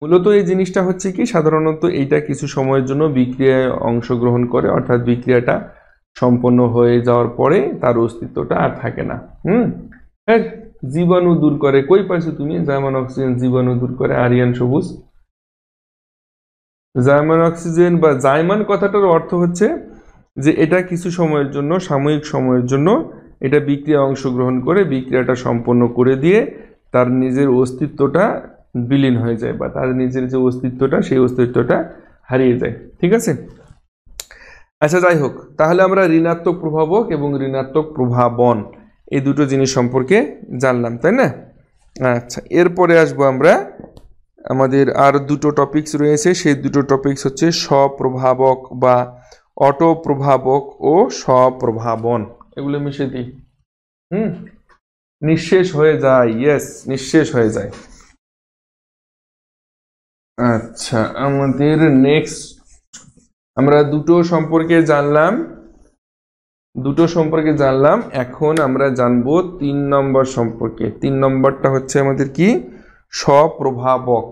মূলত এই জিনিসটা হচ্ছে কি, সাধারণত এইটা কিছু সময়ের জন্য বিক্রিয়ায় অংশগ্রহণ করে, অর্থাৎ বিক্রিয়াটা সম্পন্ন হয়ে যাওয়ার পরে তার অস্তিত্বটা আর থাকে না। হ্যাঁ, জীবাণু দূর করে, কই পাইছো তুমি জার্মান অক্সিজেন জীবাণু দূর করে? আরিয়ান সবুজ, জার্মান অক্সিজেন বা জাইমান কথাটার অর্থ হচ্ছে যে এটা কিছু সময়ের জন্য, সাময়িক সময়ের জন্য এটা বিক্রিয়া অংশগ্রহণ করে বিক্রিয়াটা সম্পন্ন করে দিয়ে তার নিজের অস্তিত্বটা বিলীন হয়ে যায়, বা তার নিজের যে অস্তিত্বটা সেই অস্তিত্বটা হারিয়ে যায়। ঠিক আছে, আচ্ছা যাই হোক, তাহলে আমরা ঋণাত্মক প্রভাবক এবং ঋণাত্মক প্রভাবন এই দুটো জিনিস সম্পর্কে জানলাম, তাই না? আচ্ছা, এরপরে আসবো আমরা, আমাদের আর দুটো টপিকস রয়েছে, সেই দুটো টপিকস হচ্ছে স্বপ্রভাবক বা অটোপ্রভাবক ও স্বপ্রভাবন। এগুলো মিশে দিই, নিঃশেষ হয়ে যায়, ইয়েস, নিঃশেষ হয়ে যায়। আচ্ছা, আমাদের নেক্সট আমরা দুটো সম্পর্কে জানলাম, এখন আমরা জানবো 3 নম্বর সম্পর্কে। 3 নম্বরটা হচ্ছে আমাদের কি? স্বপ্রভাবক।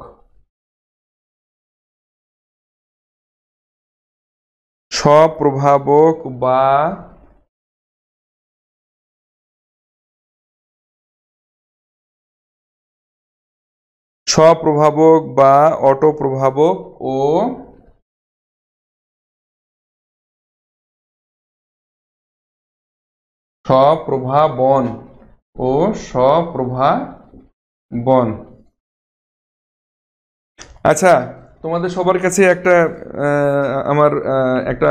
স্বপ্রভাবক বা অটোপ্রভাবক ও স্বপ্রভাবন আচ্ছা, তোমাদের সবার কাছে একটা আমার একটা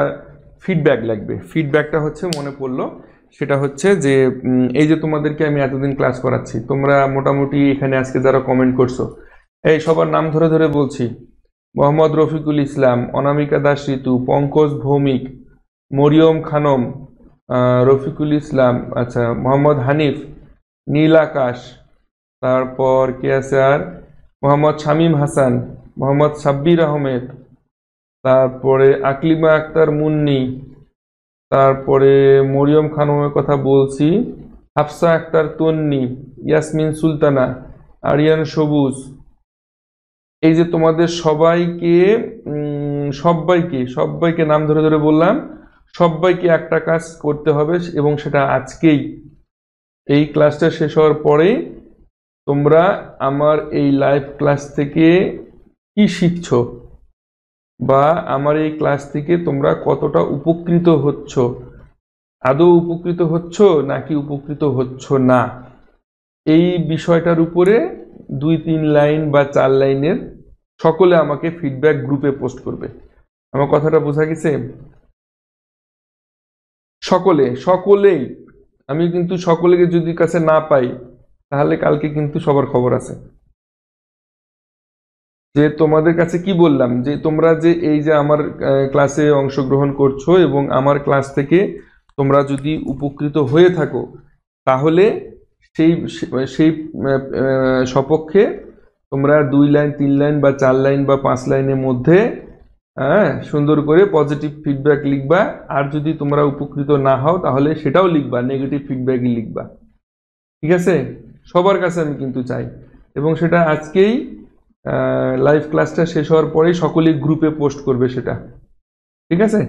ফিডব্যাক লাগবে। ফিডব্যাকটা হচ্ছে, মনে পড়লো, সেটা হচ্ছে যে এই যে তোমাদেরকে আমি এতদিন ক্লাস করাচ্ছি, তোমরা মোটামুটি এখানে আজকে যারা কমেন্ট করছো, এই সবার নাম ধরে ধরে বলছি: মোহাম্মদ রফিকুল ইসলাম, অনামিকা দাস ঋতু, পঙ্কজ ভৌমিক, মরিয়ম খানম, রফিকুল ইসলাম, আচ্ছা মোহাম্মদ হানিফ, নীল আকাশ, তারপর কে আছে আর, মোহাম্মদ শামীম হাসান, মোহাম্মদ সাব্বির আহমেদ, তারপরে আকলিমা আক্তার মুন্নি, তারপরে মরিয়ম খানমের কথা বলছি, হাফসা আক্তার তন্নি, ইয়াসমিন সুলতানা, আরিয়ান সবুজ। এই যে তোমাদের সবাইকে নাম ধরে ধরে বললাম, সবাইকে একটা কাজ করতে হবে, এবং সেটা আজকেই, এই ক্লাসটা শেষ হওয়ার পরেই তোমরা আমার এই লাইভ ক্লাস থেকে কি শিখছো, বা আমার এই ক্লাস থেকে তোমরা কতটা উপকৃত হচ্ছ, আদৌ উপকৃত হচ্ছ নাকি উপকৃত হচ্ছ না, এই বিষয়টার উপরে 2-3 লাইন বা 4 লাইনের সকলে আমাকে ফিডব্যাক গ্রুপে পোস্ট করবে। আমার কথাটা বোঝা গেছে? সকলেই। আমি কিন্তু সকলেকে যদি কাছে না পাই, তাহলে কালকে কিন্তু সবার খবর আছে। যে তোমাদের কাছে কি বললাম, যে তোমরা যে এই যে আমার ক্লাসে অংশগ্রহণ করছো এবং আমার ক্লাস থেকে তোমরা যদি উপকৃত হয়ে থাকো, তাহলে সেই সেই সপক্ষে তোমরা 2 লাইন 3 লাইন বা 4 লাইন বা 5 লাইনের মধ্যে সুন্দর করে পজিটিভ ফিডব্যাক লিখবা। আর যদি তোমরা উপকৃত না হও, তাহলে সেটাও লিখবা, নেগেটিভ ফিডব্যাকই লিখবা। ঠিক আছে, সবার কাছে আমি কিন্তু চাই, এবং সেটা আজকেই লাইভ ক্লাসটা শেষ হওয়ার পরেই সকলেই গ্রুপে পোস্ট করবে সেটা। ঠিক আছে,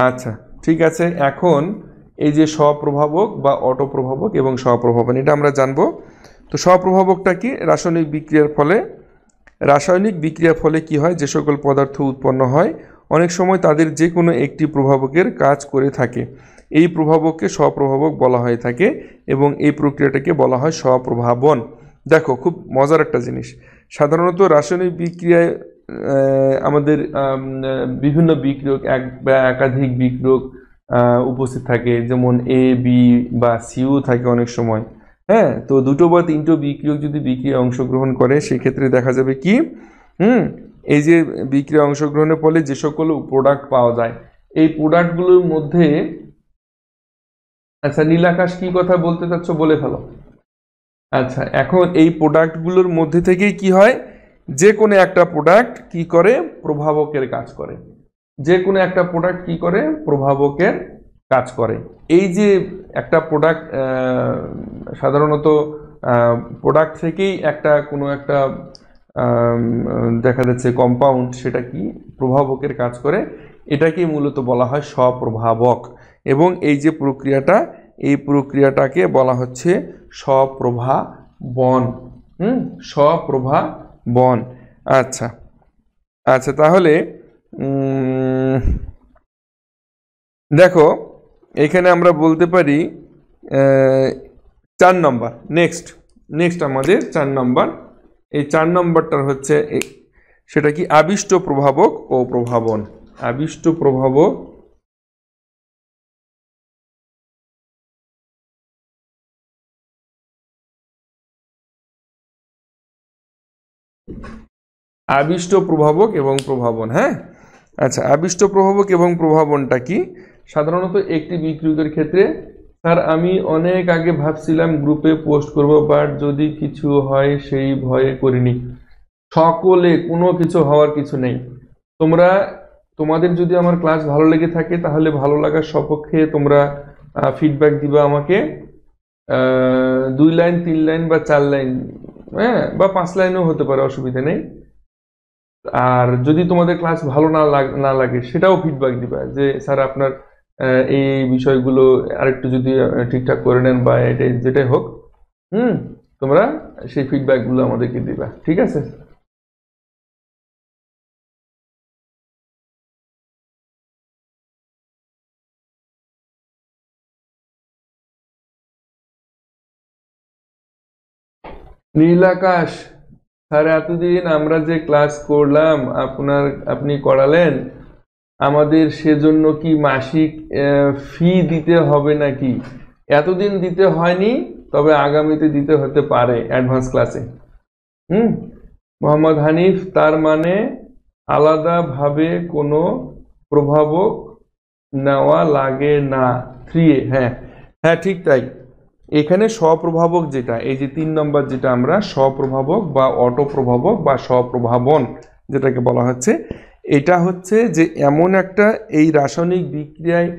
আচ্ছা ঠিক আছে। এখন এই যে স্বপ্রভাবক বা অটোপ্রভাবক এবং স্বপ্রভাবন, এটা আমরা জানবো। তো স্বপ্রভাবকটা কি? রাসায়নিক বিক্রিয়ার ফলে কি হয়, যে সকল পদার্থ উৎপন্ন হয়, অনেক সময় তাদের যে কোনো একটি প্রভাবকের কাজ করে থাকে। এই প্রভাবককে স্বপ্রভাবক বলা হয়ে থাকে, এবং এই প্রক্রিয়াটাকে বলা হয় স্বপ্রভাবন। দেখো, খুব মজার একটা জিনিস, সাধারণত রাসায়নিক বিক্রিয়ায় আমাদের বিভিন্ন বিক্রিয়ক, এক বা একাধিক বিক্রিয়ক উপস্থিত থাকে, যেমন এ, বি বা সিও থাকে অনেক সময়। হ্যাঁ, তো 2 বা 3 বিক্রিয়ক যদি বিক্রিয়ায় অংশগ্রহণ করে, সেক্ষেত্রে দেখা যাবে কি, এই যে বিক্রিয়া অংশগ্রহণের ফলে যে সকল প্রোডাক্ট পাওয়া যায়, এই প্রোডাক্টগুলোর মধ্যে, আচ্ছা নীলাকাশ কি কথা বলতে চাচ্ছ বলে ফেলো। আচ্ছা, এখন এই প্রোডাক্টগুলোর মধ্যে থেকেই কি হয়, যে কোনো একটা প্রোডাক্ট কি করে, প্রভাবকের কাজ করে। যে কোনো একটা প্রোডাক্ট কি করে, প্রভাবকের কাজ করে। এই যে একটা প্রোডাক্ট, সাধারণত প্রোডাক্ট থেকেই কোনো একটা দেখা যাচ্ছে কম্পাউন্ড, সেটা কি প্রভাবকের কাজ করে, এটাকেই মূলত বলা হয় স্বপ্রভাবক। এবং এই যে প্রক্রিয়াটা, এই প্রক্রিয়াটাকে বলা হচ্ছে স্বপ্রভাবন। স্বপ্রভাবন। আচ্ছা আচ্ছা, তাহলে দেখো এখানে আমরা বলতে পারি 4 নম্বর। নেক্সট আমাদের 4 নম্বর। এই 4 নম্বরটার হচ্ছে সেটা কি আবিষ্ট প্রভাবক ও প্রভাবন। আবিষ্ট প্রভাবক আবিষ্ট প্রভাবক এবং প্রভাবন। হ্যাঁ, আচ্ছা, আবিষ্ট প্রভাবক এবং প্রভাবনটা কি? সাধারণত একটি বিক্রিয়কের ক্ষেত্রে, স্যার আমি অনেক আগে ভাবছিলাম গ্রুপে পোস্ট করব, বাট যদি কিছু হয় সেই ভয়ে করিনি। সকলে, কোনো কিছু হওয়ার কিছু নেই। তোমাদের যদি আমার ক্লাস ভালো লেগে থাকে তাহলে ভালো লাগার সপক্ষে তোমরা ফিডব্যাক দিবা আমাকে। 2 লাইন, 3 লাইন বা 4 লাইন, হ্যাঁ, বা 5 লাইনও হতে পারে, অসুবিধা নেই। আর যদি তোমাদের ক্লাস ভালো না লাগে সেটাও ফিডব্যাক দিবা, যে স্যার আপনার এই বিষয়গুলো আরেকটু যদি ঠিকঠাক করে নেন, বা এটাই যেটাই হোক, তোমরা সেই ফিডব্যাকগুলো আমাদেরকে দিবা, ঠিক আছে? নীল আকাশ, স্যার এতদিন আমরা যে ক্লাস করলাম, আপনি করালেন আমাদের, সেজন্য কি মাসিক ফি দিতে হবে নাকি? এতদিন দিতে হয়নি, তবে আগামীতে দিতে হতে পারে অ্যাডভান্স ক্লাসে। মোহাম্মদ হানিফ, তার মানে আলাদাভাবে কোনো প্রভাবক নেওয়া লাগে না 3A। হ্যাঁ হ্যাঁ, ঠিক তাই। এখানে স্বপ্রভাবক যেটা, এই যে 3 নম্বর যেটা আমরা স্বপ্রভাবক বা অটোপ্রভাবক বা স্বপ্রভাবন যেটাকে বলা হচ্ছে, এটা হচ্ছে যে এমন একটা, এই রাসায়নিক বিক্রিয়ায়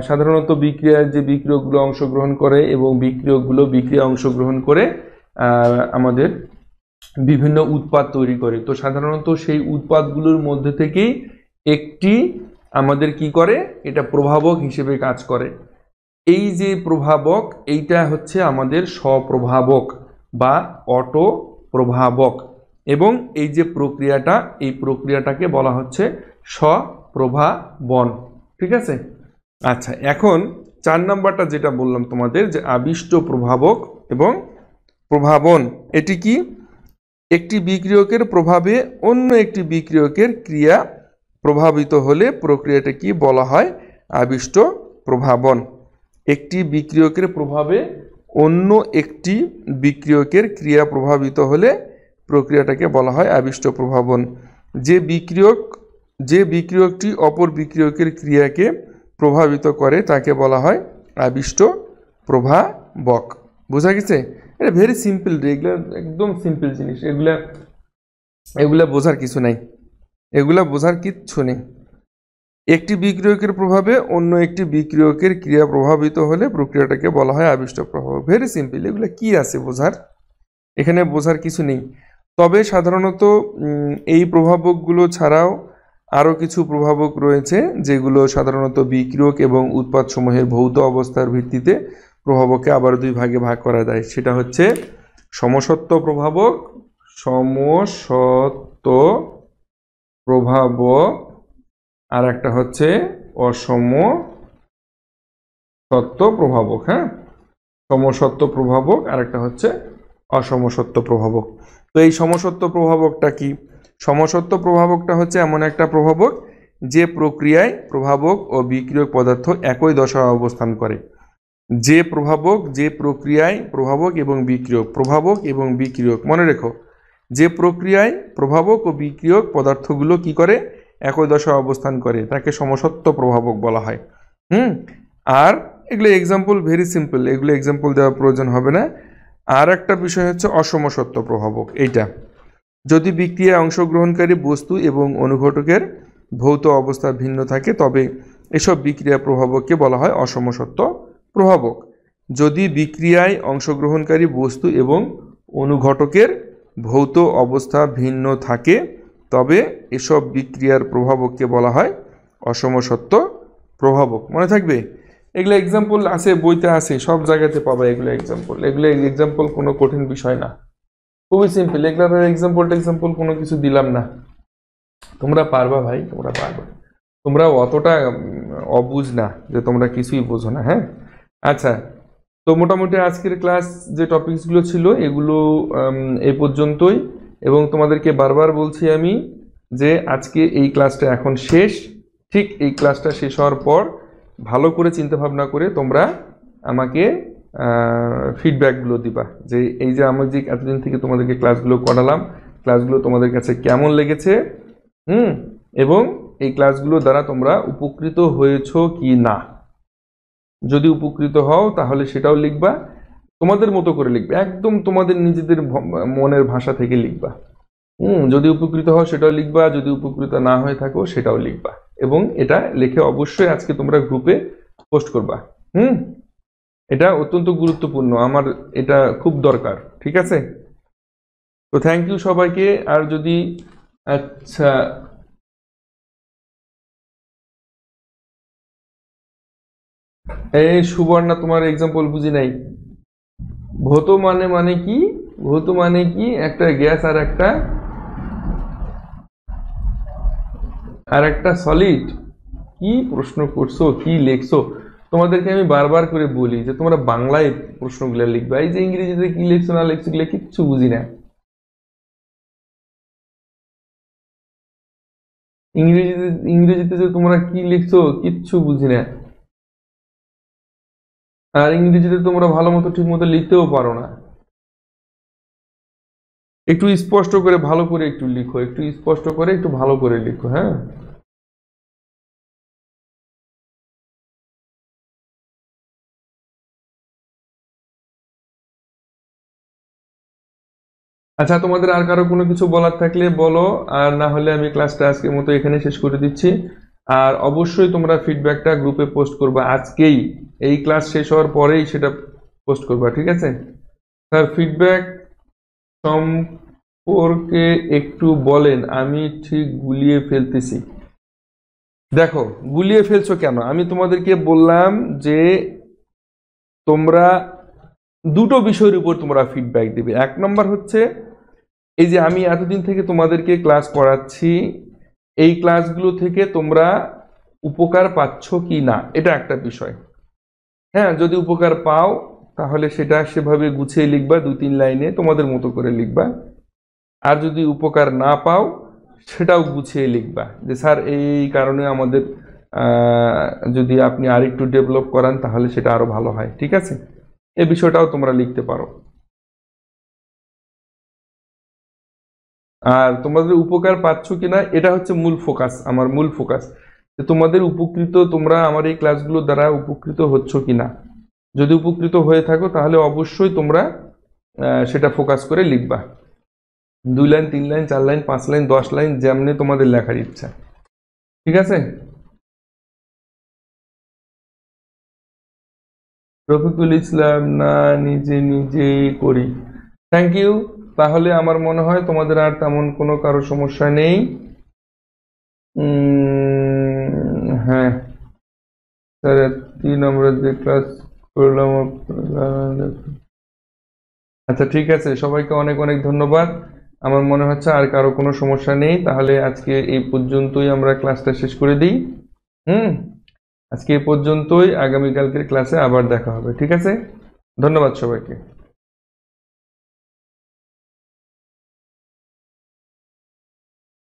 সাধারণত বিক্রিয়ায় যে বিক্রিয়কগুলো অংশগ্রহণ করে এবং বিক্রিয়কগুলো বিক্রিয়া অংশগ্রহণ করে আমাদের বিভিন্ন উৎপাদ তৈরি করে। তো সাধারণত সেই উৎপাদগুলোর মধ্যে থেকেই একটি আমাদের কি করে, এটা প্রভাবক হিসেবে কাজ করে। এই যে প্রভাবক, এইটা হচ্ছে আমাদের স্বপ্রভাবক বা অটো প্রভাবক। এবং এই যে প্রক্রিয়াটা, এই প্রক্রিয়াটাকে বলা হচ্ছে স্বপ্রভাবন, ঠিক আছে? আচ্ছা, এখন 4 নম্বরটা যেটা বললাম তোমাদের, যে আবিষ্ট প্রভাবক এবং প্রভাবন, এটি কি? একটি বিক্রিয়কের প্রভাবে অন্য একটি বিক্রিয়কের ক্রিয়া প্রভাবিত হলে প্রক্রিয়াটা কি বলা হয়? আবিষ্ট প্রভাবন। একটি বিক্রিয়কের প্রভাবে অন্য একটি বিক্রিয়কের ক্রিয়া প্রভাবিত হলে প্রক্রিয়াটাকে বলা হয় আবিষ্ট প্রভাবন। যে বিক্রিয়কটি অপর বিক্রিয়কের ক্রিয়াকে প্রভাবিত করে তাকে বলা হয় আবিষ্ট প্রভাবক। বোঝা গেছে? এটা ভেরি সিম্পল, এগুলো একদম সিম্পল জিনিস, এগুলা বোঝার কিছু নাই, এগুলা বোঝার কিচ্ছু নেই। একটি বিক্রিয়কের প্রভাবে অন্য একটি বিক্রিয়কের ক্রিয়া প্রভাবিত হলে প্রক্রিয়াটাকে বলা হয় আবিষ্ট প্রভাব। ভেরি সিম্পল, এগুলো কি আছে বোঝার? এখানে বোঝার কিছু নেই। তবে সাধারণত এই প্রভাবকগুলো ছাড়াও আরও কিছু প্রভাবক রয়েছে, যেগুলো সাধারণত বিক্রিয়ক এবং উৎপাদসমূহের ভৌত অবস্থার ভিত্তিতে প্রভাবককে আবার 2 ভাগে ভাগ করা যায়। সেটা হচ্ছে সমসত্ব প্রভাবক, সমসত্ব প্রভাবক, আর একটা হচ্ছে অসমসত্ব প্রভাবক। হ্যাঁ, সমসত্ব প্রভাবক, আর একটা হচ্ছে অসমসত্ব প্রভাবক। তো এই সমসত্ব প্রভাবকটা কি? সমসত্ব প্রভাবকটা হচ্ছে এমন একটা প্রভাবক যে প্রক্রিয়ায় প্রভাবক ও বিক্রিয়ক পদার্থ একই দশায় অবস্থান করে। যে প্রক্রিয়ায় প্রভাবক এবং বিক্রিয়ক, মনে রেখো, যে প্রক্রিয়ায় প্রভাবক ও বিক্রিয়ক পদার্থগুলো কি করে, একই দশায় অবস্থান করে, তাকে সমসত্ব প্রভাবক বলা হয়। আর এগুলো এক্সাম্পল ভেরি সিম্পল, এগুলো এক্সাম্পল দেওয়ার প্রয়োজন হবে না। আর একটা বিষয় হচ্ছে অসমসত্ব প্রভাবক। এইটা যদি বিক্রিয়ায় অংশগ্রহণকারী বস্তু এবং অনুঘটকের ভৌত অবস্থা ভিন্ন থাকে, তবে এসব বিক্রিয়া প্রভাবককে বলা হয় অসমসত্ব প্রভাবক। যদি বিক্রিয়ায় অংশগ্রহণকারী বস্তু এবং অনুঘটকের ভৌত অবস্থা ভিন্ন থাকে, তবে এসব বিক্রিয়ার প্রভাবককে বলা হয় অসমসত্ব প্রভাবক। মনে থাকবে? এগুলো এক্সাম্পল আছে, বইতে আছে, সব জায়গাতে পাবা এগুলো এক্সাম্পল কোনো কঠিন বিষয় না, খুবই সিম্পল। এগুলোর এক্সাম্পল কোনো কিছু দিলাম না, তোমরা পারবা ভাই, তোমরা পারবা। তোমরা অতটা অবুঝ না যে তোমরা কিছুই বোঝো না। হ্যাঁ, আচ্ছা, তো মোটামুটি আজকের ক্লাস যে টপিকসগুলো ছিল এগুলো এই পর্যন্তই, এবং তোমাদেরকে বারবার বলছি আমি যে আজকে এই ক্লাসটা এখন শেষ। ঠিক এই ক্লাসটা শেষ হওয়ার পর ভালো করে চিন্তা ভাবনা করে তোমরা আমাকে ফিডব্যাকগুলো দিবা, যে এই যে আমি যে এতদিন থেকে তোমাদেরকে ক্লাসগুলো করালাম, ক্লাসগুলো তোমাদের কাছে কেমন লেগেছে, এবং এই ক্লাসগুলো দ্বারা তোমরা উপকৃত হয়েছো কি না। যদি উপকৃত হও তাহলে সেটাও লিখবা, তোমাদের মতো করে লিখবে, একদম তোমাদের নিজেদের মনের ভাষা থেকে লিখবা। যদি উপকৃত হও সেটাও লিখবা, যদি উপকৃত না হয়ে থাকো সেটাও লিখবা, এবং এটা লিখে অবশ্যই আজকে তোমরা গ্রুপে পোস্ট করবা। এটা অত্যন্ত গুরুত্বপূর্ণ, আমার এটা খুব দরকার। ঠিক আছে, তো থ্যাংক ইউ সবাইকে। আর যদি আচ্ছা, এই সুবর্ণা, তোমার এক্সাম্পল বুঝি নাই। ভৌত মানে কি? ভৌত মানে কি? একটা গ্যাস আর একটা সলিড। কি প্রশ্ন করছো, কি লিখছো? তোমাদেরকে আমি বারবার করে বলি যে তোমরা বাংলায় প্রশ্নগুলো লিখবে, এই যে ইংরেজিতে কি লিখছো না লিখছো এগুলো কিচ্ছু বুঝি না। ইংরেজিতে যে তোমরা কি লিখছো কিচ্ছু বুঝি না, আর ইংরেজিতে তোমরা ভালো মতো ঠিক মতো লিখতেও পারো না। একটু স্পষ্ট করে ভালো করে একটু লিখো, একটু স্পষ্ট করে একটু ভালো করে লিখো। হ্যাঁ, আচ্ছা, তোমাদের আর কারো কোনো কিছু বলার থাকলে বলো, আর না হলে আমি ক্লাসটা আজকের মতো এখানে শেষ করে দিচ্ছি। আর অবশ্যই তোমরা ফিডব্যাকটা গ্রুপে পোস্ট করবা আজকেই, এই ক্লাস শেষ হওয়ার পরেই সেটা পোস্ট করবা। ঠিক আছে স্যার, ফিডব্যাক সম্পর্কে একটু বলেন, আমি ঠিক গুলিয়ে ফেলতেছি। দেখো, গুলিয়ে ফেলছো কেন? আমি তোমাদেরকে বললাম যে তোমরা দুটো বিষয়ের উপর তোমরা ফিডব্যাক দিবে। এক নম্বর হচ্ছে এই যে আমি এতদিন থেকে তোমাদেরকে ক্লাস করাচ্ছি, এই ক্লাসগুলো থেকে তোমরা উপকার পাচ্ছ কি না, এটা একটা বিষয়। হ্যাঁ, যদি উপকার পাও তাহলে সেটা সেভাবে গুছিয়ে লিখবা, 2-3 লাইনে তোমাদের মতো করে লিখবা। আর যদি উপকার না পাও সেটাও গুছিয়ে লিখবা, যে স্যার এই কারণে আমাদের যদি আপনি আরেকটু ডেভেলপ করান তাহলে সেটা আরো ভালো হয়। ঠিক আছে, এই বিষয়টাও তোমরা লিখতে পারো। আর তোমাদের উপকার পাচ্ছ কিনা এটা হচ্ছে মূল ফোকাস, আমার মূল ফোকাস, যে তোমাদের উপকৃত, তোমরা আমার এই ক্লাসগুলো দ্বারা উপকৃত হচ্ছ কিনা। যদি উপকৃত হয়ে থাকো তাহলে অবশ্যই তোমরা সেটা ফোকাস করে লিখবা, 2 line, 3 line, 4 line, 5 line, 10 line, যেমনি তোমাদের লেখার ইচ্ছা। ঠিক আছে, রফিকুল ইসলাম, না নিজে নিজেই করি। Thank you. তাহলে আমার মনে হয় তোমাদের আর তেমন কোনো কারো সমস্যা নেই। হ্যাঁ স্যার, 3 আমরা যে ক্লাস করলাম। আচ্ছা ঠিক আছে, সবাইকে অনেক অনেক ধন্যবাদ। আমার মনে হচ্ছে আর কারো কোনো সমস্যা নেই, তাহলে আজকে এই পর্যন্তই আমরা ক্লাসটা শেষ করে দিই। আজকে এই পর্যন্তই, আগামীকালকের ক্লাসে আবার দেখা হবে। ঠিক আছে, ধন্যবাদ সবাইকে।